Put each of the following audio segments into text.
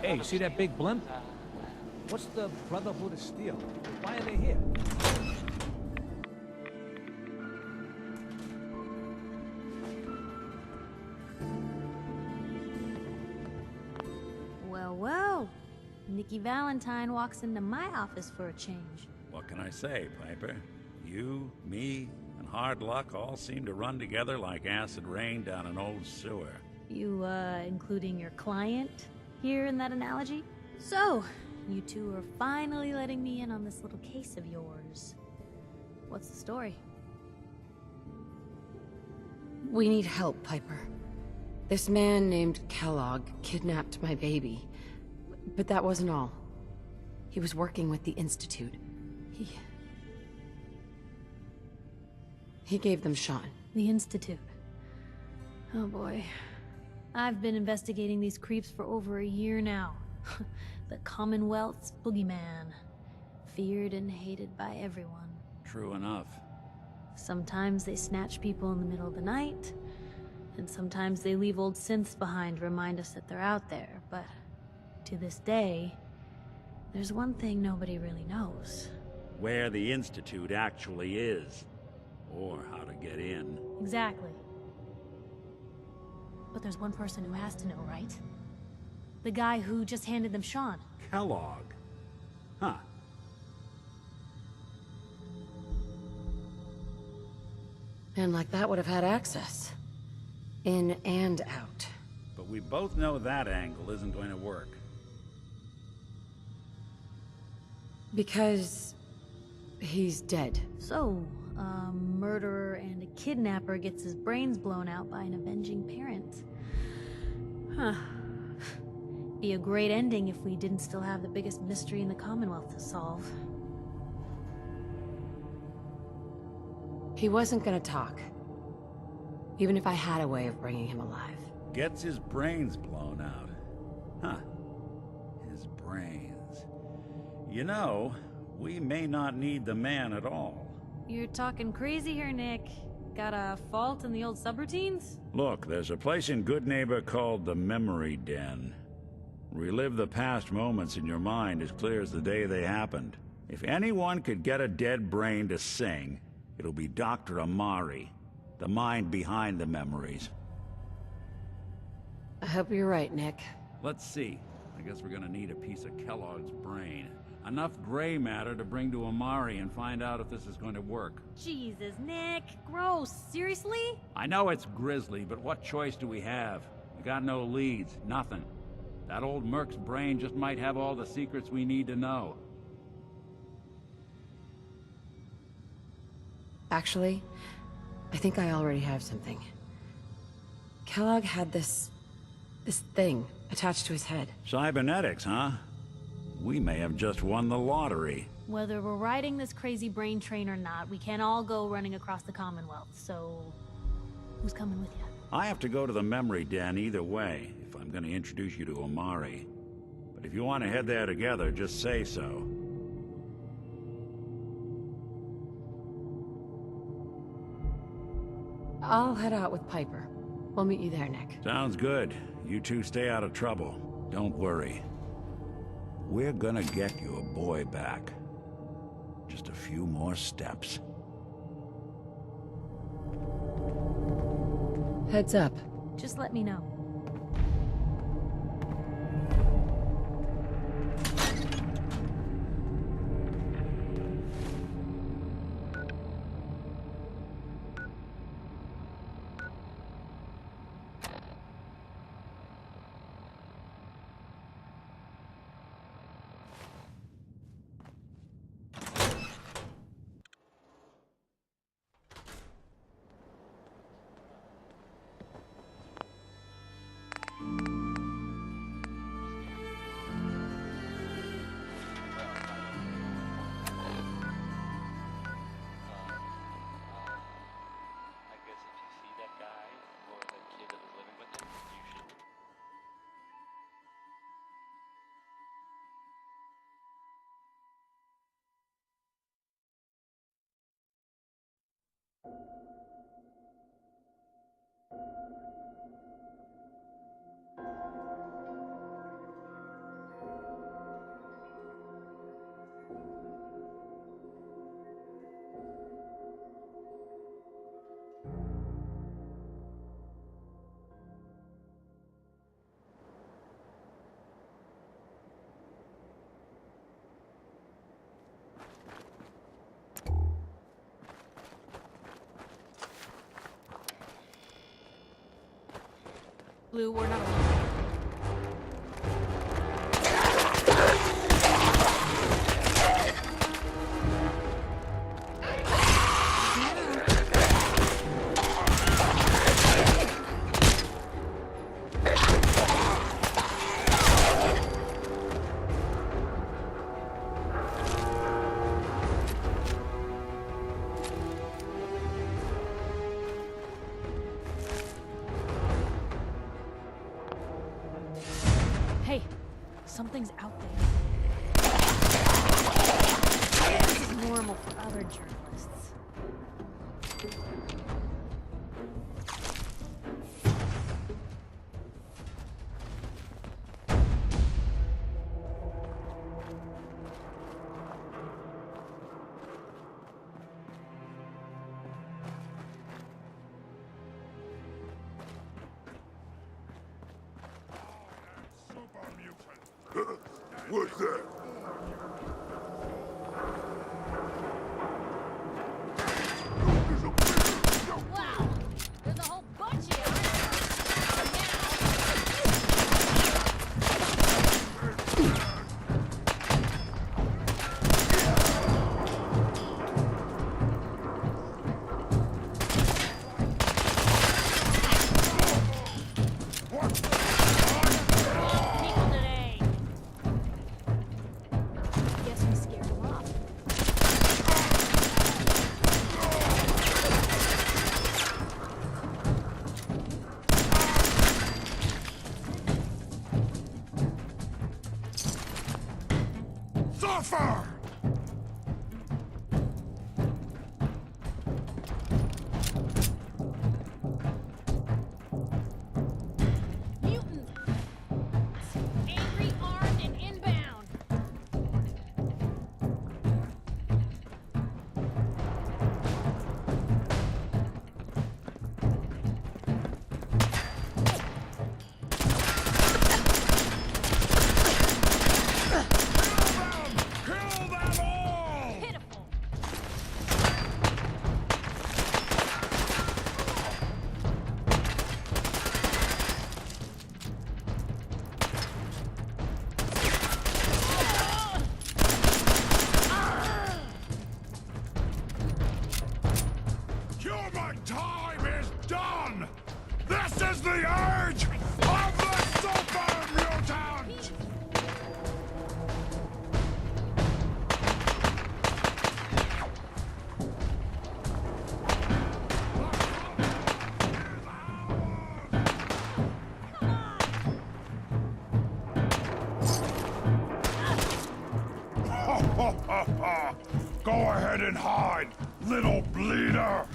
Hey, see that big blimp? What's the Brotherhood of Steel? Why are they here? Well, well. Nikki Valentine walks into my office for a change. What can I say, Piper? You, me, and hard luck all seem to run together like acid rain down an old sewer. You, including your client here in that analogy? So, you two are finally letting me in on this little case of yours. What's the story? We need help, Piper. This man named Kellogg kidnapped my baby. But that wasn't all. He was working with the Institute. He gave them Sean. The Institute. Oh boy. I've been investigating these creeps for over a year now. The Commonwealth's boogeyman. Feared and hated by everyone. True enough. Sometimes they snatch people in the middle of the night, and sometimes they leave old synths behind to remind us that they're out there, but to this day, there's one thing nobody really knows. Where the Institute actually is. Or how to get in. Exactly. But there's one person who has to know, right? The guy who just handed them Sean. Kellogg. Huh. Man like that would have had access. In and out. But we both know that angle isn't going to work. Because he's dead. So, a murderer and a kidnapper gets his brains blown out by an avenging parent. Huh. Be a great ending if we didn't still have the biggest mystery in the Commonwealth to solve. He wasn't gonna talk. Even if I had a way of bringing him alive. Gets his brains blown out. Huh. His brains. You know, we may not need the man at all. You're talking crazy here, Nick. Got a fault in the old subroutines? Look, there's a place in Good Neighbor called the Memory Den. Relive the past moments in your mind as clear as the day they happened. If anyone could get a dead brain to sing, it'll be Dr. Amari, the mind behind the memories. I hope you're right, Nick. Let's see. I guess we're gonna need a piece of Kellogg's brain. Enough gray matter to bring to Amari and find out if this is going to work. Jesus, Nick. Gross. Seriously? I know it's grisly, but what choice do we have? We got no leads, nothing. That old Merc's brain just might have all the secrets we need to know. Actually, I think I already have something. Kellogg had this thing attached to his head. Cybernetics, huh? We may have just won the lottery. Whether we're riding this crazy brain train or not, we can't all go running across the Commonwealth, so... who's coming with you? I have to go to the Memory Den either way, if I'm going to introduce you to Amari. But if you want to head there together, just say so. I'll head out with Piper. We'll meet you there, Nick. Sounds good. You two stay out of trouble. Don't worry. We're gonna get your boy back. Just a few more steps. Heads up. Just let me know. Blue, we're not alone. Hey, something's out there. This is normal for other journalists. What's that? Wow! There's a whole bunch of you! People today! Guess we scared them off. Suffer! Mutants! Angry, armed, and inbound! Kill them all! Pitiful! Human time is done! This is the age of the super mutant! Go ahead and hide, little bleeder!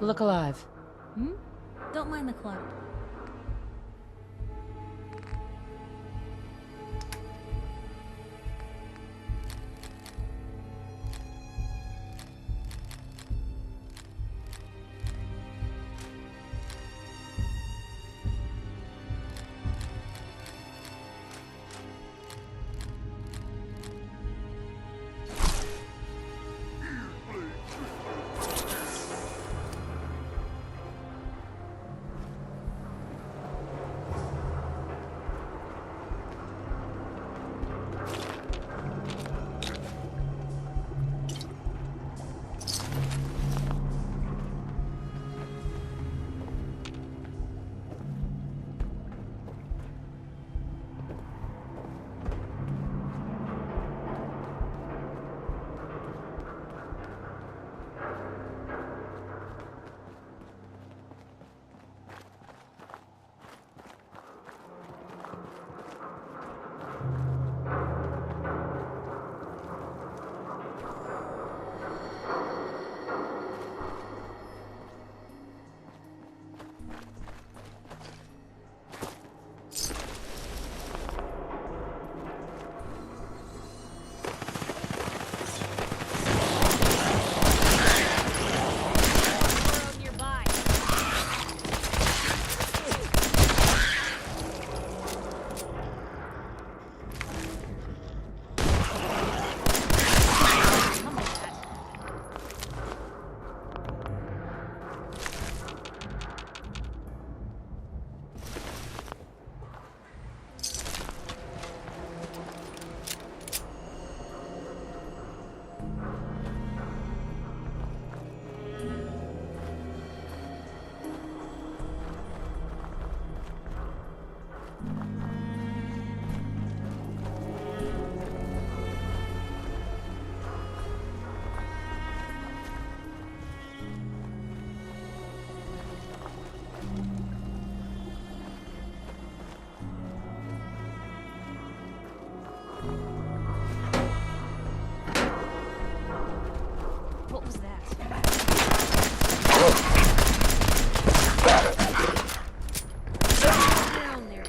Look alive. Don't mind the clutter. What was that? Down there.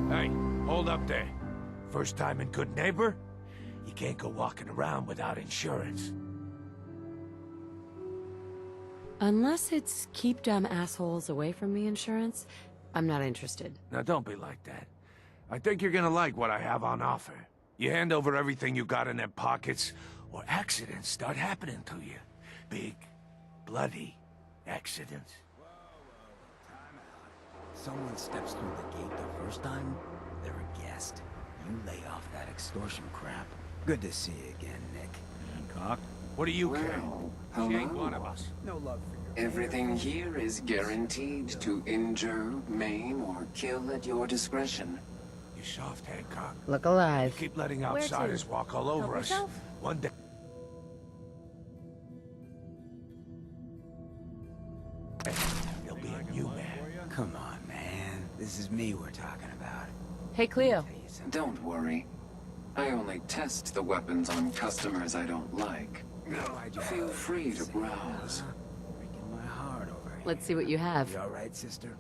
Hey, hold up there. First time in Good Neighbor? You can't go walking around without insurance. Unless it's keep dumb assholes away from me insurance, I'm not interested. Now don't be like that. I think you're gonna like what I have on offer. You hand over everything you got in them pockets, or accidents start happening to you. Big, bloody accidents. Someone steps through the gate the first time, they're a guest. You lay off that extortion crap. Good to see you again, Nick. Hancock? What do you care? Well, She ain't one of us. No love for your... Everything here is guaranteed to injure, maim, or kill at your discretion. You soft, Hancock. Look alive. You keep letting Where outsiders to? walk all over Help us. yourself? One day... There'll be a new man. Come on, man. This is me we're talking about. Hey, Cleo. Tell you something. Don't worry. I only test the weapons on customers I don't like. Why'd you Feel have free to say that, browse. huh? Breaking my heart over here. Let's see what you have. You all right, sister?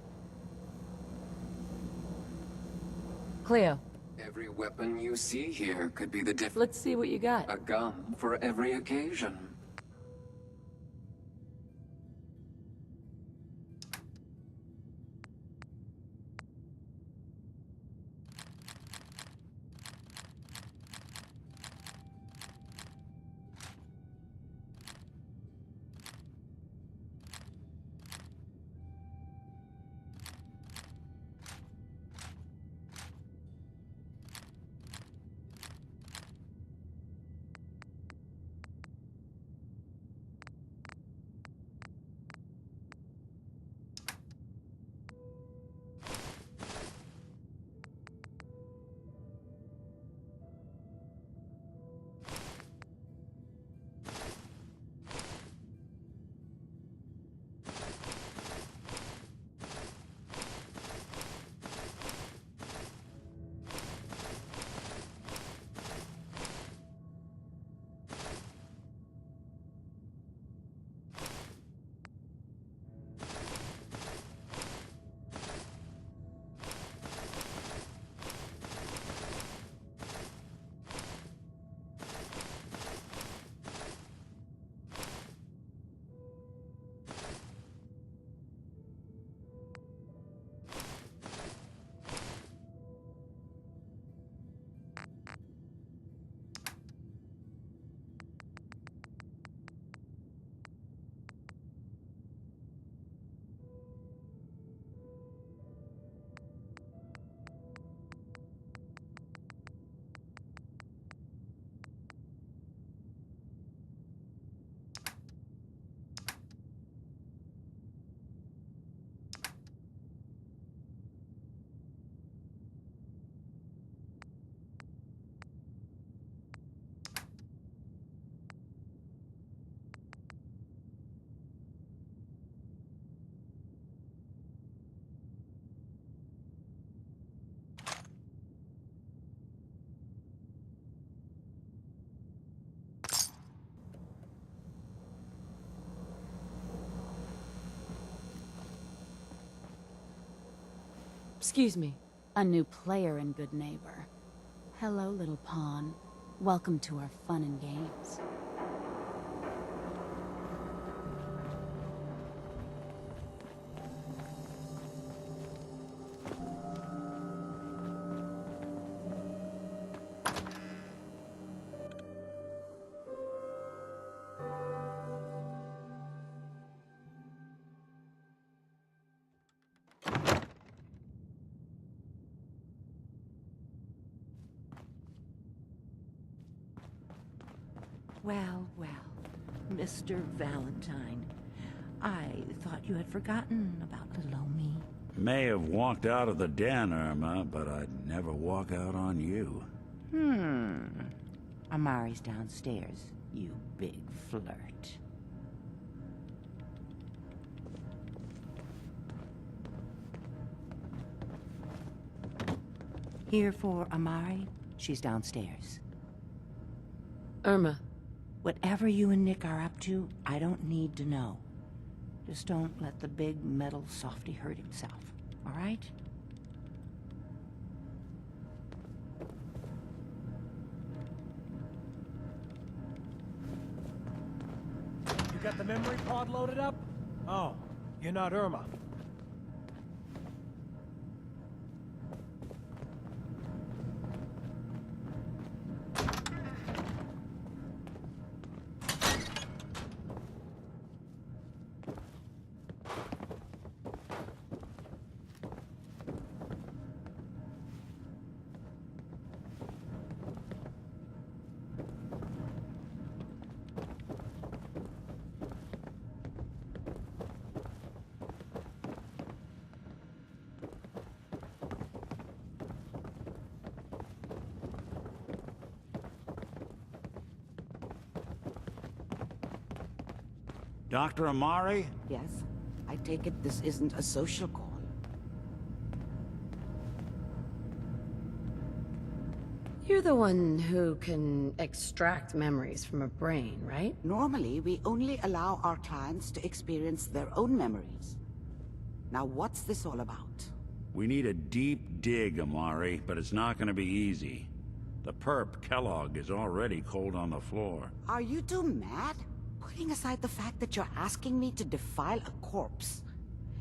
Cleo, Every weapon you see here could be the let's see what you got. a gun for every occasion. Excuse me. A new player and good neighbor. Hello, little pawn. Welcome to our fun and games. Well, well, Mr. Valentine. I thought you had forgotten about little old me. May have walked out of the den, Irma, but I'd never walk out on you. Amari's downstairs, you big flirt. Here for Amari? She's downstairs. Irma. Whatever you and Nick are up to, I don't need to know. Just don't let the big metal softy hurt himself, all right? You got the memory pod loaded up? Oh, you're not Irma. Dr. Amari? Yes? I take it this isn't a social call. You're the one who can extract memories from a brain, right? Normally, we only allow our clients to experience their own memories. Now, what's this all about? We need a deep dig, Amari, but it's not gonna be easy. The perp, Kellogg, is already cold on the floor. Are you two mad? Putting aside the fact that you're asking me to defile a corpse,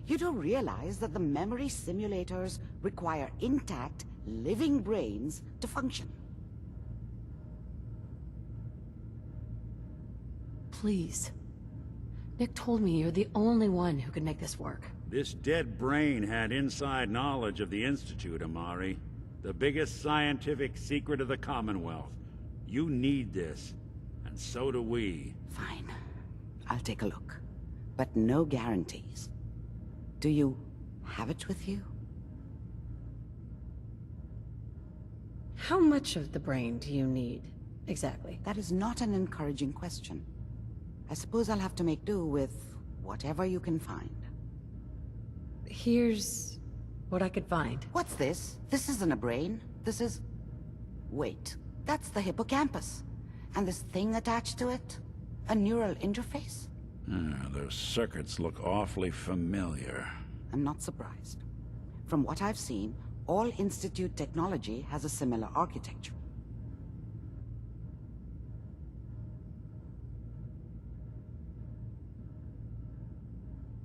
you do realize that the memory simulators require intact, living brains to function. Please. Nick told me you're the only one who can make this work. This dead brain had inside knowledge of the Institute, Amari. The biggest scientific secret of the Commonwealth. You need this, and so do we. Fine. I'll take a look. But no guarantees. Do you have it with you? How much of the brain do you need, exactly? That is not an encouraging question. I suppose I'll have to make do with whatever you can find. Here's what I could find. What's this? This isn't a brain. This is... Wait, that's the hippocampus. And this thing attached to it? A neural interface? Those circuits look awfully familiar. I'm not surprised. From what I've seen, all Institute technology has a similar architecture.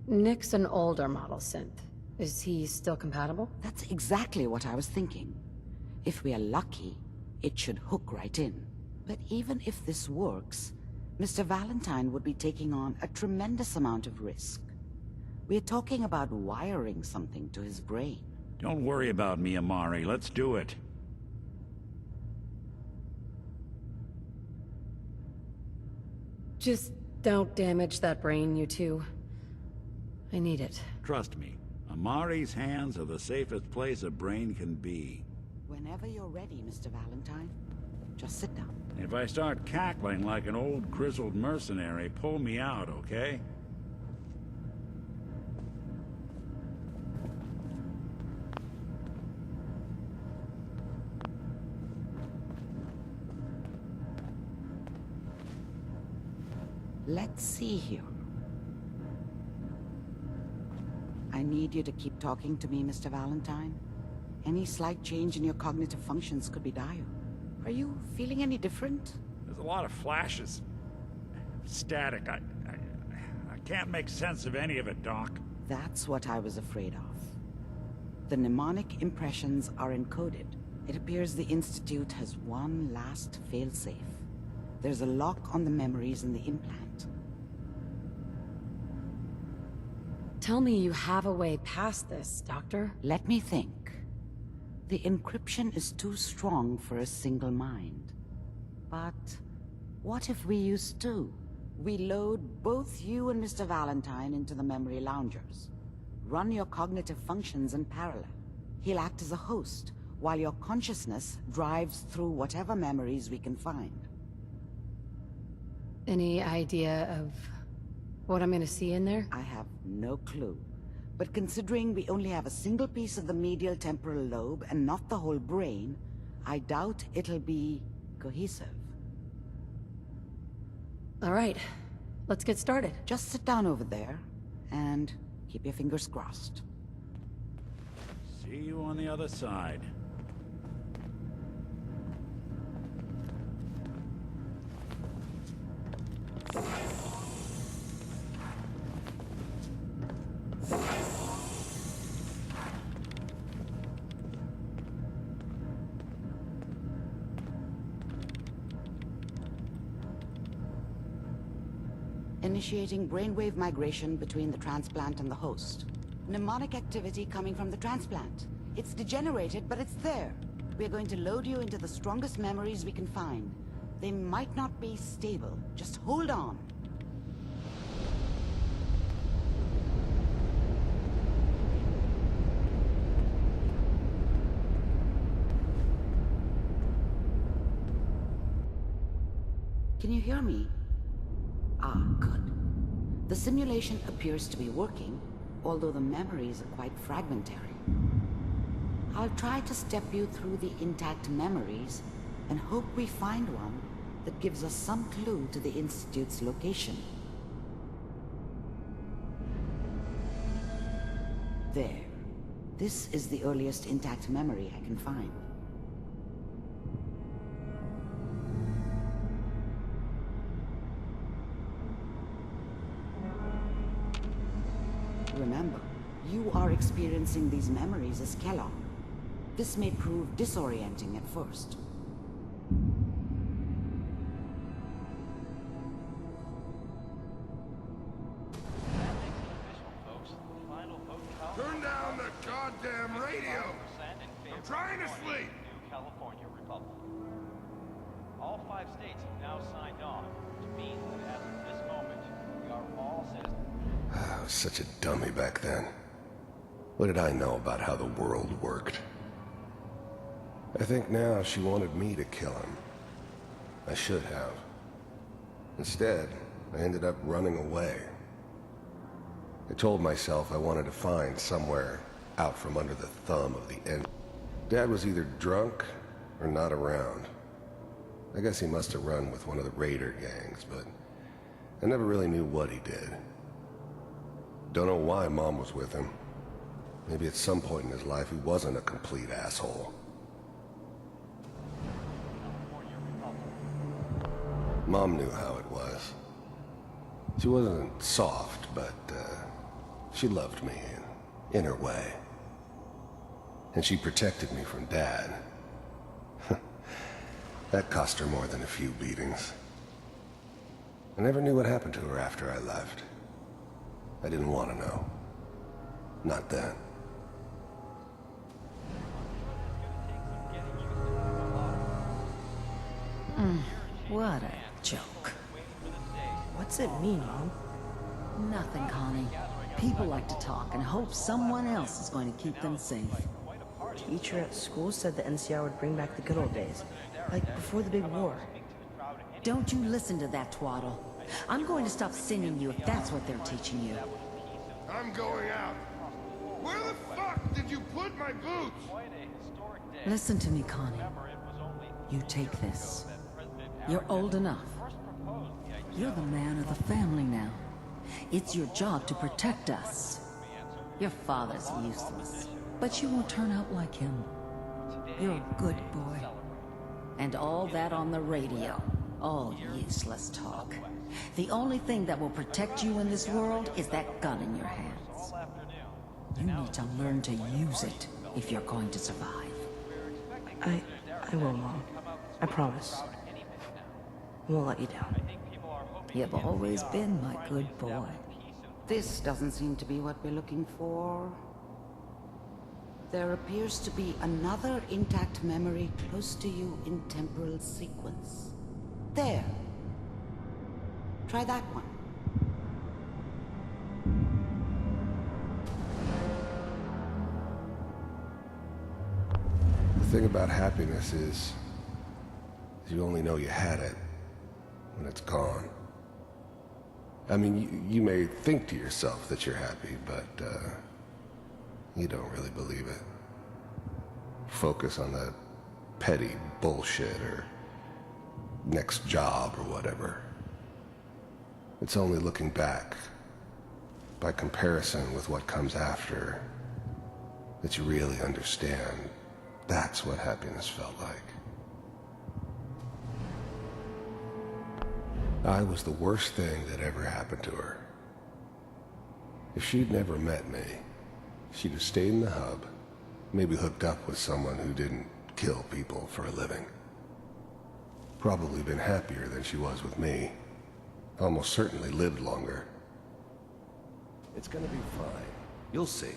Nick's an older model synth. Is he still compatible? That's exactly what I was thinking. If we are lucky, it should hook right in. But even if this works, Mr. Valentine would be taking on a tremendous amount of risk. We're talking about wiring something to his brain. Don't worry about me, Amari. Let's do it. Just don't damage that brain, you two. I need it. Trust me, Amari's hands are the safest place a brain can be. Whenever you're ready, Mr. Valentine, just sit down. If I start cackling like an old grizzled mercenary, pull me out, okay? Let's see here. I need you to keep talking to me, Mr. Valentine. Any slight change in your cognitive functions could be dire. Are you feeling any different? There's a lot of flashes. Static. I can't make sense of any of it, Doc. That's what I was afraid of. The mnemonic impressions are encoded. It appears the Institute has one last failsafe. There's a lock on the memories in the implant. Tell me you have a way past this, Doctor. Let me think. The encryption is too strong for a single mind. But what if we use two? We load both you and Mr. Valentine into the memory loungers. Run your cognitive functions in parallel. He'll act as a host, while your consciousness drives through whatever memories we can find. Any idea of what I'm gonna see in there? I have no clue. But considering we only have a single piece of the medial temporal lobe and not the whole brain, I doubt it'll be cohesive. All right, let's get started. Just sit down over there and keep your fingers crossed. See you on the other side. Initiating brainwave migration between the transplant and the host. Mnemonic activity coming from the transplant. It's degenerated, but it's there. We're going to load you into the strongest memories we can find. They might not be stable. Just hold on. Can you hear me? Ah, good. The simulation appears to be working, although the memories are quite fragmentary. I'll try to step you through the intact memories and hope we find one that gives us some clue to the Institute's location. There. This is the earliest intact memory I can find. Remember, you are experiencing these memories as Kellogg. This may prove disorienting at first. Turn down the goddamn radio! I'm trying to sleep! California Republic. All 5 states have now signed on, which means that as of this moment, we are all citizens. I was such a dummy back then. What did I know about how the world worked? I think now she wanted me to kill him. I should have. Instead, I ended up running away. I told myself I wanted to find somewhere out from under the thumb of the end. Dad was either drunk or not around. I guess he must have run with one of the raider gangs, but I never really knew what he did. Don't know why Mom was with him. Maybe at some point in his life he wasn't a complete asshole. Mom knew how it was. She wasn't soft, but she loved me in her way. And she protected me from Dad. That cost her more than a few beatings. I never knew what happened to her after I left. I didn't want to know. Not then. What a joke. What's it mean, Mom? Nothing, Connie. People like to talk and hope someone else is going to keep them safe. Teacher at school said the NCR would bring back the good old days. Like before the big war. Don't you listen to that twaddle. I'm going to stop singing you if that's what they're teaching you. I'm going out. Where the fuck did you put my boots? Listen to me, Connie. You take this. You're old enough. You're the man of the family now. It's your job to protect us. Your father's useless, but you won't turn out like him. You're a good boy. And all that on the radio. All useless talk. The only thing that will protect you in this world is that gun in your hands. You need to learn to use it if you're going to survive. I will, Mom. I promise. I won't let you down. You've always been my good boy. This doesn't seem to be what we're looking for. There appears to be another intact memory close to you in temporal sequence. There. Try that one. The thing about happiness is you only know you had it when it's gone. I mean, you may think to yourself that you're happy, but you don't really believe it. Focus on that petty bullshit or next job or whatever. It's only looking back, by comparison with what comes after, that you really understand that's what happiness felt like. I was the worst thing that ever happened to her. If she'd never met me, she'd have stayed in the hub, maybe hooked up with someone who didn't kill people for a living. Probably been happier than she was with me. Almost certainly lived longer. It's gonna be fine. You'll see.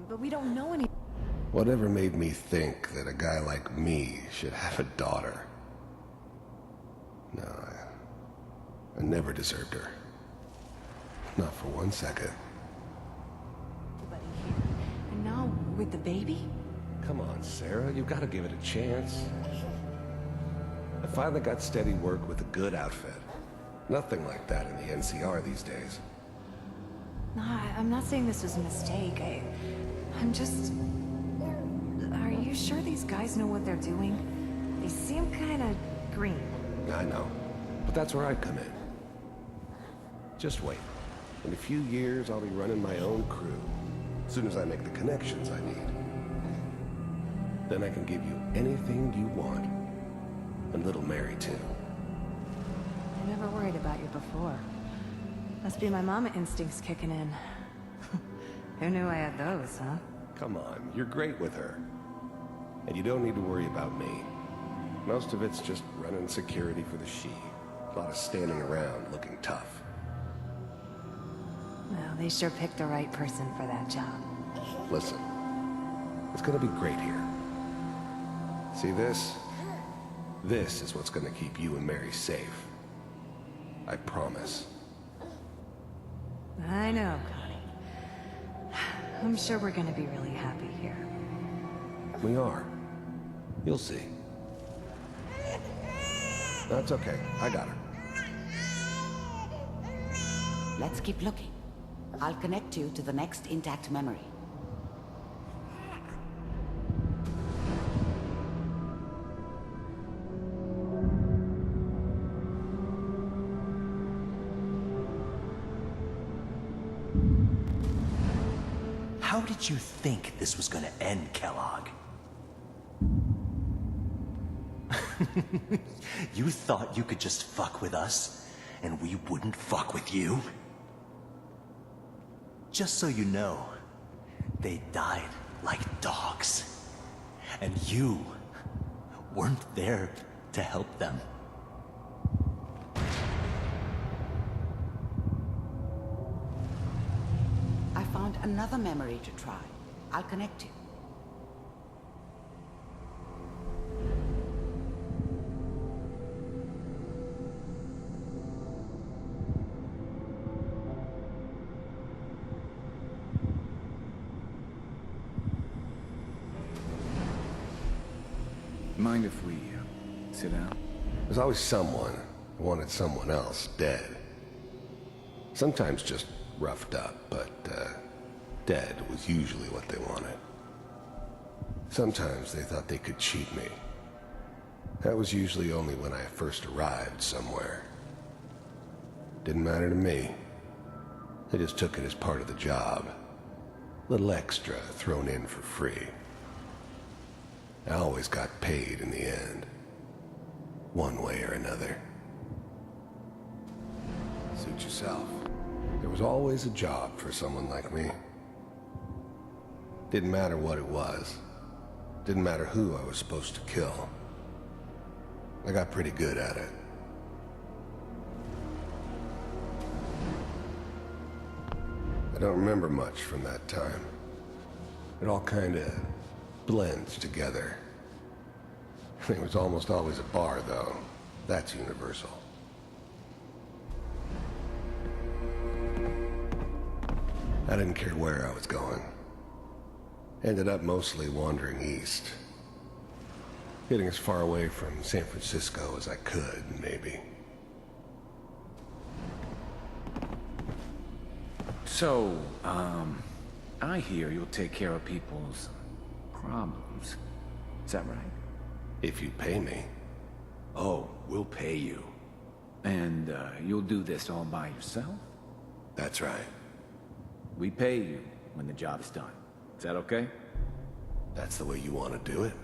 But we don't know any... Whatever made me think that a guy like me should have a daughter? No, I never deserved her. Not for 1 second. And now, with the baby? Come on, Sarah, you've got to give it a chance. I finally got steady work with a good outfit. Nothing like that in the NCR these days. No, I'm not saying this was a mistake. I'm just... Are you sure these guys know what they're doing? They seem kind of green. I know, but that's where I come in. Just wait. In a few years, I'll be running my own crew. As soon as I make the connections I need. Then I can give you anything you want. And little Mary, too. I never worried about you before. Must be my mama instincts kicking in. Who knew I had those, huh? Come on, you're great with her. And you don't need to worry about me. Most of it's just running security for the she. A lot of standing around looking tough. Well, they sure picked the right person for that job. Listen, it's gonna be great here. See this? This is what's gonna keep you and Mary safe. I promise. I know, Connie. I'm sure we're gonna be really happy here. We are. You'll see. That's okay. I got her. Let's keep looking. I'll connect you to the next intact memory. How did you think this was gonna end, Kellogg? You thought you could just fuck with us, and we wouldn't fuck with you? Just so you know, they died like dogs. And you weren't there to help them. I found another memory to try. I'll connect you. Mind if we sit down? There's always someone who wanted someone else dead. Sometimes just roughed up, but dead was usually what they wanted. Sometimes they thought they could cheat me. That was usually only when I first arrived somewhere. Didn't matter to me. They just took it as part of the job. Little extra thrown in for free. I always got paid in the end. One way or another. Suit yourself. There was always a job for someone like me. Didn't matter what it was. Didn't matter who I was supposed to kill. I got pretty good at it. I don't remember much from that time. It all kinda blends together. It was almost always a bar, though. That's universal. I didn't care where I was going. Ended up mostly wandering east. Getting as far away from San Francisco as I could, maybe. So, I hear you'll take care of people's problems. Is that right? If you pay me. Oh, we'll pay you. And, you'll do this all by yourself? That's right. We pay you when the job's done. Is that okay? That's the way you want to do it?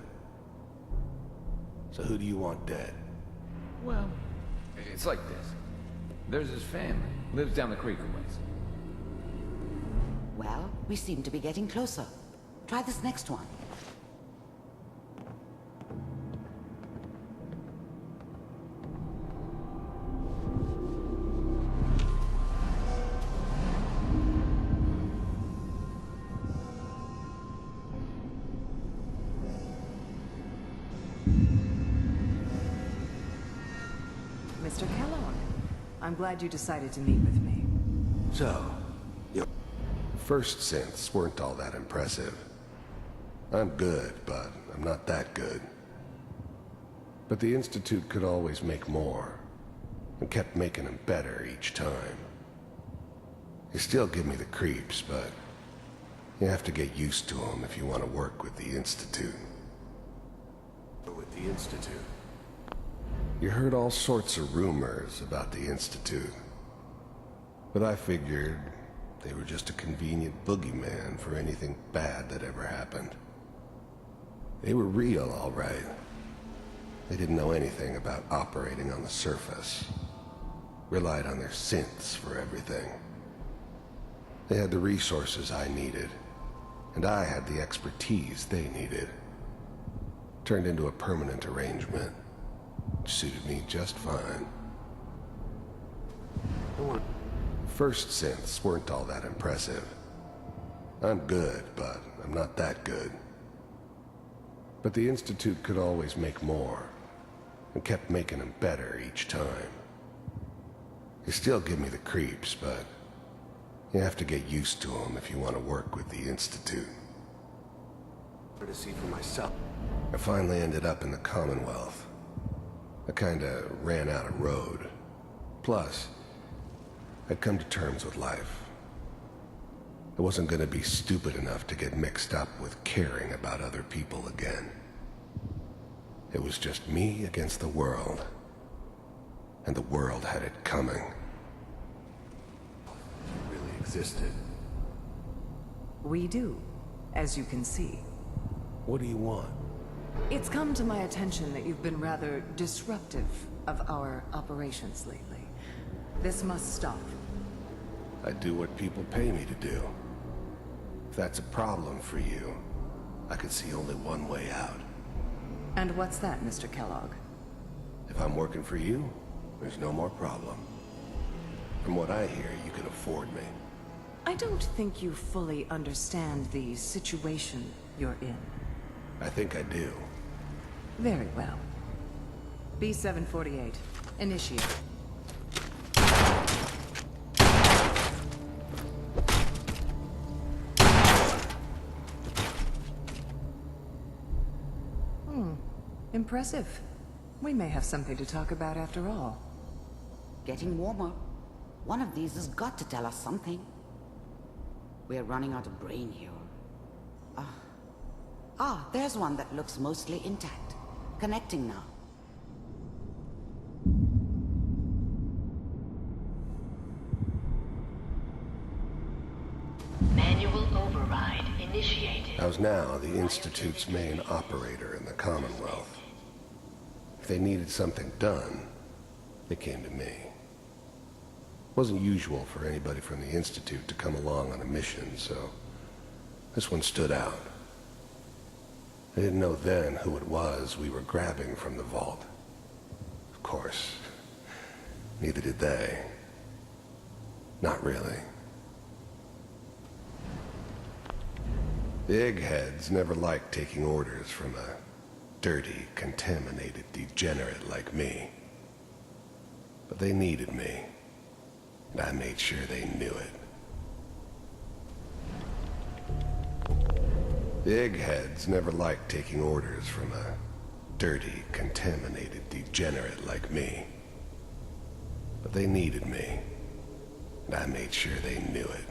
So who do you want dead? Well, it's like this. There's his family. Lives down the creek a ways. Well, we seem to be getting closer. Try this next one. Mr. Kellogg, I'm glad you decided to meet with me. So, your first synths weren't all that impressive. I'm good, but I'm not that good. But the Institute could always make more, and kept making them better each time. They still give me the creeps, but you have to get used to them if you want to work with the Institute. With the Institute? You heard all sorts of rumors about the Institute. But I figured they were just a convenient boogeyman for anything bad that ever happened. They were real, all right. They didn't know anything about operating on the surface. Relied on their synths for everything. They had the resources I needed, and I had the expertise they needed. Turned into a permanent arrangement, which suited me just fine. First synths weren't all that impressive. I'm good, but I'm not that good. But the Institute could always make more, and kept making them better each time. They still give me the creeps, but you have to get used to them if you want to work with the Institute. To see for myself. I finally ended up in the Commonwealth. I kinda ran out of road. Plus, I'd come to terms with life. I wasn't gonna be stupid enough to get mixed up with caring about other people again. It was just me against the world. And the world had it coming. It really existed. We do, as you can see. What do you want? It's come to my attention that you've been rather disruptive of our operations lately. This must stop. I do what people pay me to do. If that's a problem for you, I could see only one way out. And what's that, Mr. Kellogg? If I'm working for you, there's no more problem. From what I hear, you can afford me. I don't think you fully understand the situation you're in. I think I do. Very well. B-748, initiate. Impressive. We may have something to talk about after all. Getting warmer. One of these has got to tell us something. We're running out of brain here. There's one that looks mostly intact. Connecting now. Manual override initiated. I was now the Institute's main operator in the Commonwealth. If they needed something done, they came to me. It wasn't usual for anybody from the Institute to come along on a mission, so this one stood out. I didn't know then who it was we were grabbing from the vault. Of course, neither did they. Not really. The eggheads never liked taking orders from a dirty, contaminated degenerate like me. But they needed me, and I made sure they knew it. The eggheads never liked taking orders from a dirty, contaminated degenerate like me. But they needed me, and I made sure they knew it.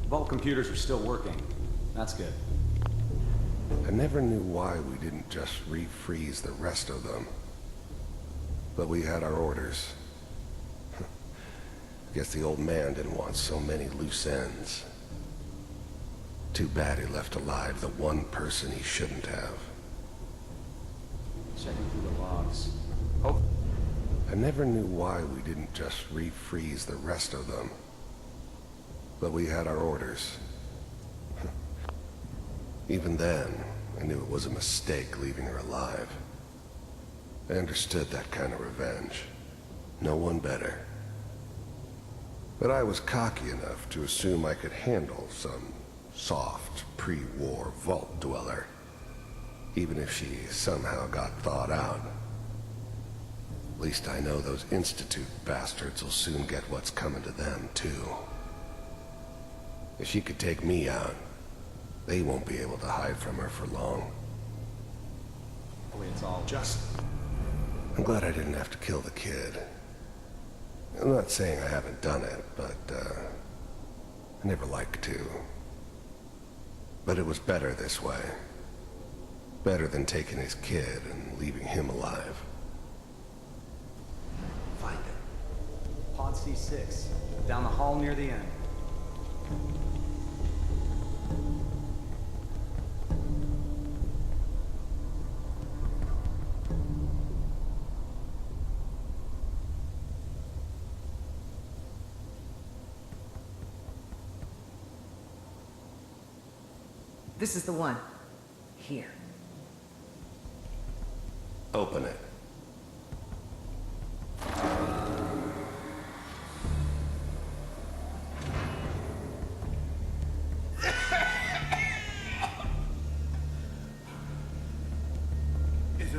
Vault computers are still working. That's good. I never knew why we didn't just refreeze the rest of them. But we had our orders. Guess the old man didn't want so many loose ends. Too bad he left alive the one person he shouldn't have. Checking through the logs. I never knew why we didn't just refreeze the rest of them. But we had our orders. Even then, I knew it was a mistake leaving her alive. I understood that kind of revenge. No one better. But I was cocky enough to assume I could handle some soft, pre-war vault dweller, even if she somehow got thawed out. At least I know those Institute bastards will soon get what's coming to them, too. If she could take me out, they won't be able to hide from her for long. The way it's all just... I'm glad I didn't have to kill the kid. I'm not saying I haven't done it, but, I never liked to. But it was better this way. Better than taking his kid and leaving him alive. Find it. Pod's C6, down the hall near the end. This is the one. Here. Open it.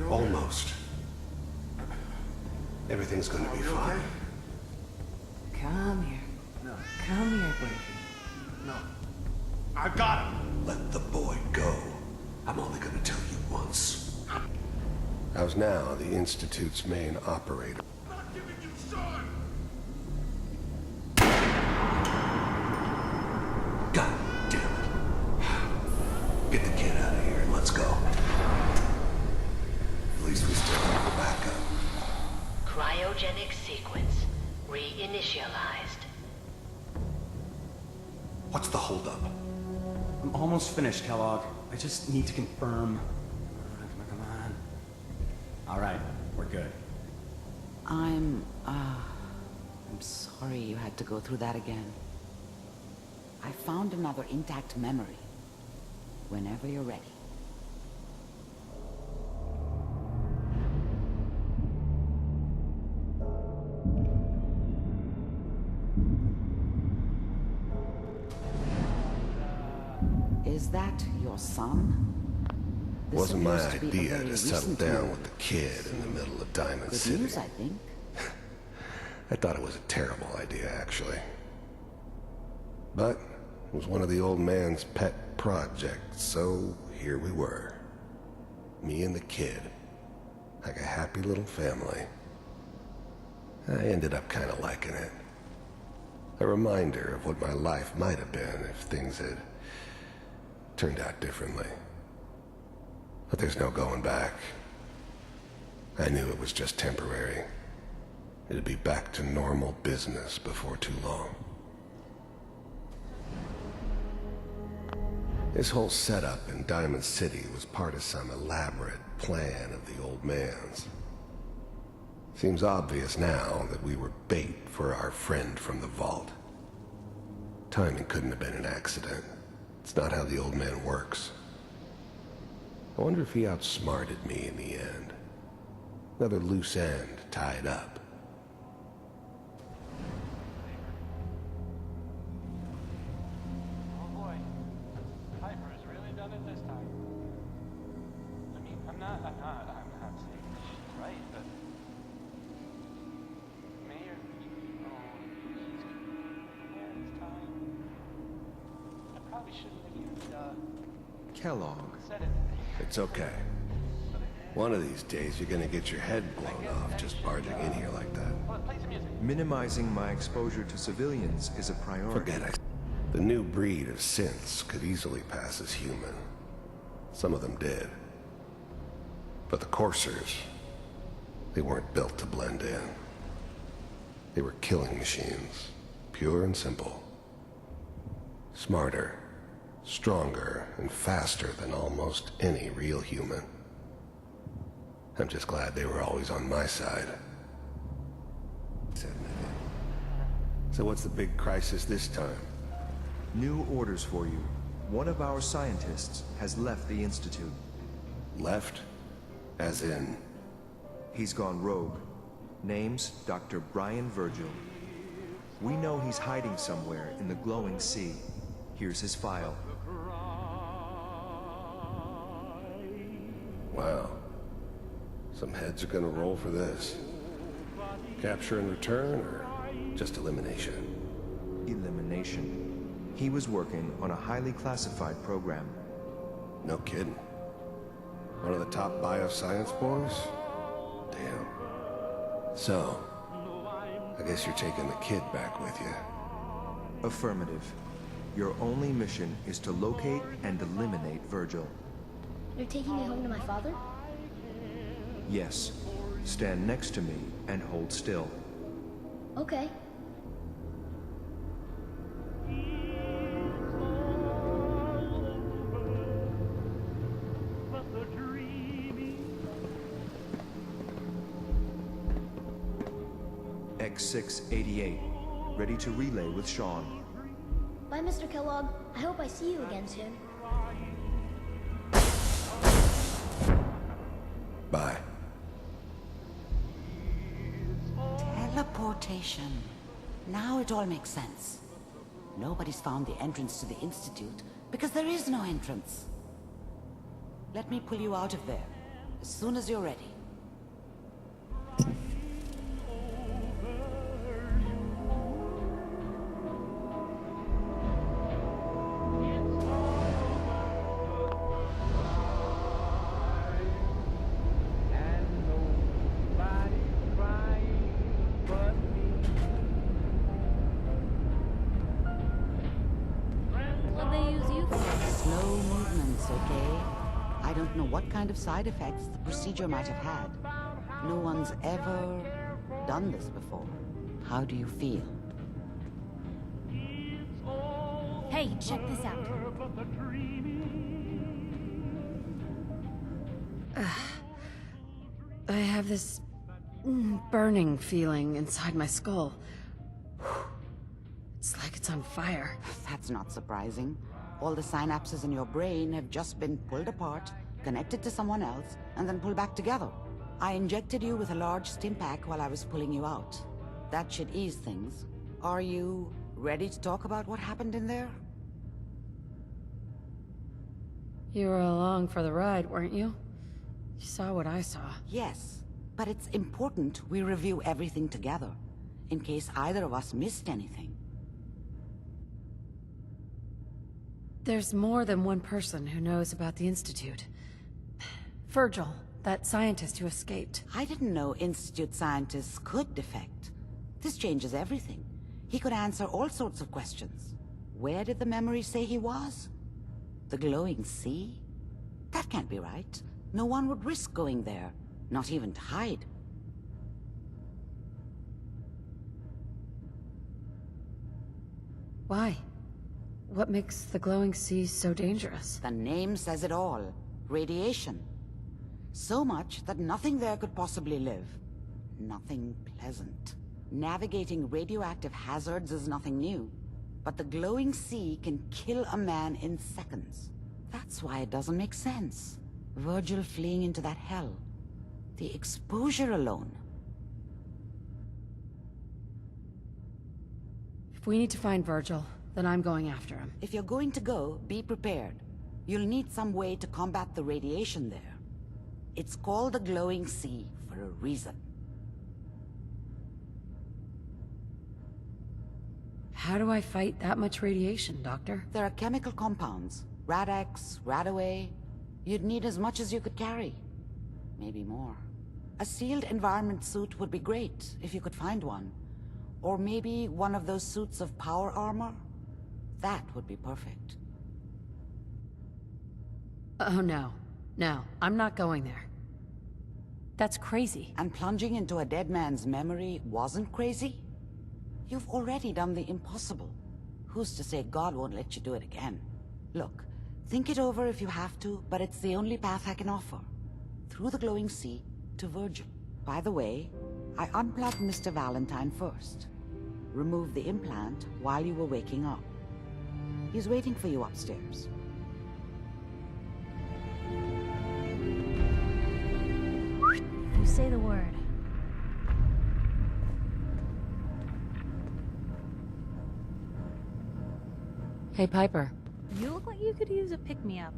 Almost. Everything's gonna be fine. Come here. No. Come here, baby. No. I've got him! Let the boy go. I'm only gonna tell you once. I was now the Institute's main operator. Not giving you son! God damn it. Get the kid out of here and let's go. At least we still have a backup. Cryogenic sequence reinitialized. What's the holdup? I'm almost finished, Kellogg. I just need to confirm. Come on. All right, we're good. I'm sorry you had to go through that again. I found another intact memory. Whenever you're ready. Is that your son? It wasn't my idea to settle down with the kid in the middle of Diamond Good City. news, I think. I thought it was a terrible idea, actually. But it was one of the old man's pet projects, so here we were. Me and the kid. Like a happy little family. I ended up kind of liking it. A reminder of what my life might have been if things had turned out differently. But there's no going back. I knew it was just temporary. It'd be back to normal business before too long. This whole setup in Diamond City was part of some elaborate plan of the old man's. Seems obvious now that we were bait for our friend from the vault. Timing couldn't have been an accident. It's not how the old man works. I wonder if he outsmarted me in the end. Another loose end tied up. Oh boy, Piper has really done it this time. I mean, I'm not saying she's right, but Mayor, this time. I probably shouldn't have used, Kellogg. said it. It's okay. One of these days you're gonna get your head blown off just barging in here like that. Minimizing my exposure to civilians is a priority. Forget it. The new breed of synths could easily pass as human. Some of them did. But the coursers, they weren't built to blend in. They were killing machines, pure and simple. Smarter, stronger, and faster than almost any real human. I'm just glad they were always on my side. So what's the big crisis this time? New orders for you. One of our scientists has left the Institute. Left? As in? He's gone rogue. Name's Dr. Brian Virgil. We know he's hiding somewhere in the glowing sea. Here's his file. Wow. Some heads are gonna roll for this. Capture and return, or just elimination? Elimination. He was working on a highly classified program. No kidding. One of the top bioscience boys? Damn. So, I guess you're taking the kid back with you. Affirmative. Your only mission is to locate and eliminate Virgil. You're taking me home to my father? Yes. Stand next to me and hold still. Okay. X688, ready to relay with Sean. Bye, Mr. Kellogg. I hope I see you again soon. Bye. Teleportation. Now it all makes sense. Nobody's found the entrance to the Institute because there is no entrance. Let me pull you out of there as soon as you're ready. What'd they use you for? Slow movements, okay? I don't know what kind of side effects the procedure might have had. No one's ever done this before. How do you feel? Hey, check this out. I have this burning feeling inside my skull. It's like it's on fire. That's not surprising. All the synapses in your brain have just been pulled apart, connected to someone else, and then pulled back together. I injected you with a large stim pack while I was pulling you out. That should ease things. Are you ready to talk about what happened in there? You were along for the ride, weren't you? You saw what I saw. Yes, but it's important we review everything together, in case either of us missed anything. There's more than one person who knows about the Institute. Virgil, that scientist who escaped. I didn't know Institute scientists could defect. This changes everything. He could answer all sorts of questions. Where did the memory say he was? The glowing sea? That can't be right. No one would risk going there, not even to hide. Why? What makes the glowing sea so dangerous? The name says it all. Radiation. So much that nothing there could possibly live. Nothing pleasant. Navigating radioactive hazards is nothing new. But the glowing sea can kill a man in seconds. That's why it doesn't make sense. Virgil fleeing into that hell. The exposure alone. If we need to find Virgil, then I'm going after him. If you're going to go, be prepared. You'll need some way to combat the radiation there. It's called the glowing sea for a reason. How do I fight that much radiation, Doctor? There are chemical compounds. Rad-X, Radaway. You'd need as much as you could carry. Maybe more. A sealed environment suit would be great, if you could find one. Or maybe one of those suits of power armor? That would be perfect. Oh no. No, I'm not going there. That's crazy. And plunging into a dead man's memory wasn't crazy? You've already done the impossible. Who's to say God won't let you do it again? Look, think it over if you have to, but it's the only path I can offer. Through the glowing sea to Virgil. By the way, I unplugged Mr. Valentine first. Removed the implant while you were waking up. He's waiting for you upstairs. You say the word. Hey, Piper. You look like you could use a pick-me-up.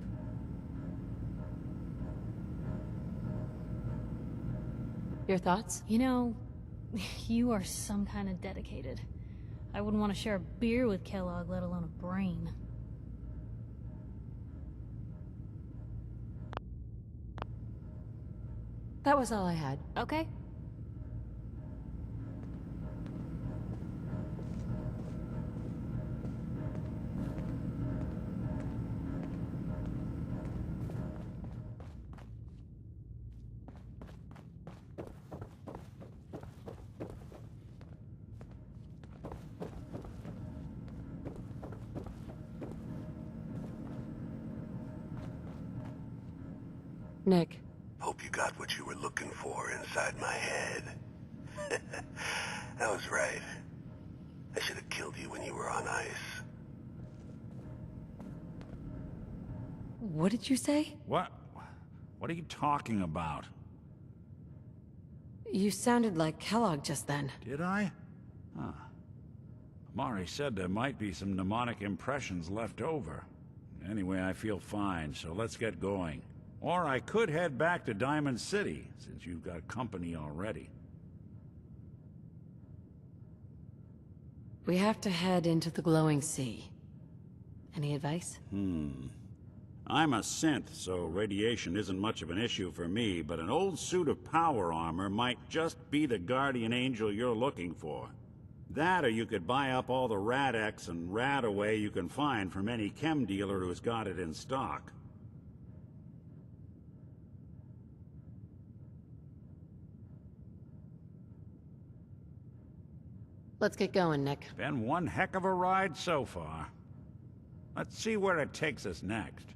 Your thoughts? You know, you are some kind of dedicated. I wouldn't want to share a beer with Kellogg, let alone a brain. That was all I had. Okay. Nick. Hope you got what you were looking for inside my head. I was right. I should have killed you when you were on ice. What did you say? What? What are you talking about? You sounded like Kellogg just then. Did I? Huh. Mari said there might be some mnemonic impressions left over. Anyway, I feel fine, so let's get going. Or I could head back to Diamond City, since you've got company already. We have to head into the glowing sea. Any advice? I'm a synth, so radiation isn't much of an issue for me, but an old suit of power armor might just be the guardian angel you're looking for. That, or you could buy up all the Rad-X and Rad-Away you can find from any chem dealer who's got it in stock. Let's get going, Nick. Been one heck of a ride so far. Let's see where it takes us next.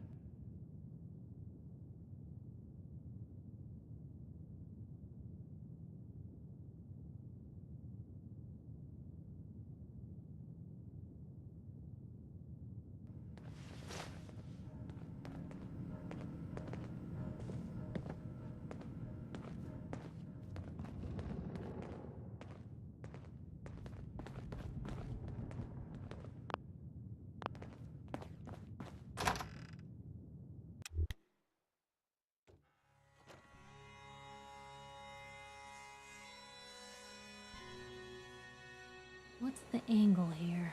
What's the angle here?